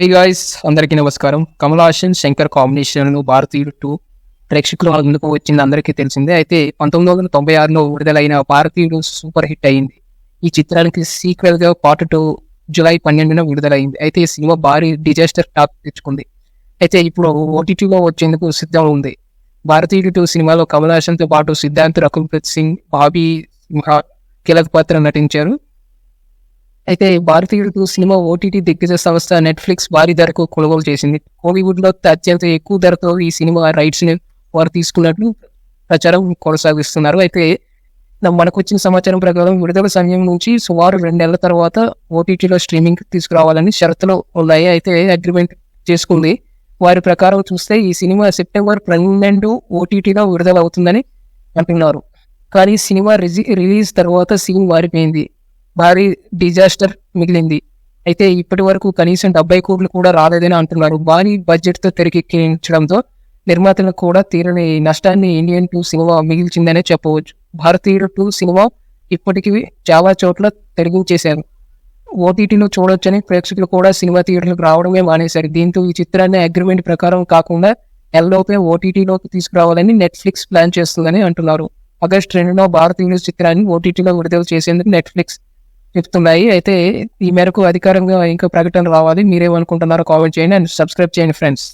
Hey guys, అందరికీ నమస్కారం. కమల్ హాసన్ శంకర్ కాంబినేషన్లో భారతీయుడు 2 ప్రేక్షకుల ముందుకు వచ్చింది అందరికీ తెలిసిందే. అయితే 1996లో విడుదలైన భారతీయుడు సూపర్ హిట్ అయింది. ఈ చిత్రానికి సీక్వెల్గా పార్ట్ 2 జూలై 12న విడుదలైంది. అయితే ఈ సినిమా భారీ డిజాస్టర్ టాక్ తెచ్చుకుంది. అయితే ఇప్పుడు ఓటీటీలో వచ్చేందుకు సిద్ధం ఉంది. భారతీయుడు 2 సినిమాలో కమల్ హాసన్తో పాటు సిద్ధార్థ్, రకుల్ ప్రీత్ సింగ్, బాబీ సింహ కీలక పాత్ర నటించారు. అయితే భారతీయుడు 2 సినిమా ఓటీటీ దిగ్గజ సంస్థ నెట్ఫ్లిక్స్ భారీ ధరకు కొనుగోలు చేసింది. కోలీవుడ్లో అత్యంత ఎక్కువ ధరతో ఈ సినిమా రైట్స్ని వారు తీసుకున్నట్లు ప్రచారం కొనసాగిస్తున్నారు. అయితే మనకు వచ్చిన సమాచారం ప్రకారం విడుదల సమయం నుంచి సుమారు 2 నెలల తర్వాత ఓటీటీలో స్ట్రీమింగ్ తీసుకురావాలని షరతులు ఉన్నాయి. అయితే అగ్రిమెంట్ చేసుకుంది. వారి ప్రకారం చూస్తే ఈ సినిమా సెప్టెంబర్ 12 ఓటీటీలో విడుదల అవుతుందని అంటున్నారు. కానీ సినిమా రిలీజ్ తర్వాత సీన్ మారిపోయింది. భారీ డిజాస్టర్ మిగిలింది. అయితే ఇప్పటి వరకు కనీసం 70 కోట్లు కూడా రాలేదని అంటున్నారు. భారీ బడ్జెట్తో తెరకెక్కించడంతో నిర్మాతలకు కూడా తీరని నష్టాన్ని ఇండియన్ 2 సినిమా మిగిల్చిందనే చెప్పవచ్చు. భారతీయుడు 2 సినిమా ఇప్పటికీ చాలా చోట్ల తెరగించేశారు. ఓటీటీలో చూడొచ్చని ప్రేక్షకులు కూడా సినిమా థియేటర్లకు రావడమే మానేశారు. దీంతో ఈ చిత్రాన్ని అగ్రిమెంట్ ప్రకారం కాకుండా నెలలోపే ఓటీటీలోకి తీసుకురావాలని నెట్ఫ్లిక్స్ ప్లాన్ చేస్తుందని అంటున్నారు. ఆగస్టు 2న భారతీయుడు చిత్రాన్ని ఓటీటీలో విడుదల చేసేందుకు నెట్ఫ్లిక్స్ చెప్తున్నాయి. అయితే ఈ మేరకు అధికారంగా ఇంకా ప్రకటన రావాలి. మీరేమనుకుంటున్నారో కామెంట్ చేయండి అండ్ సబ్స్క్రైబ్ చేయండి ఫ్రెండ్స్.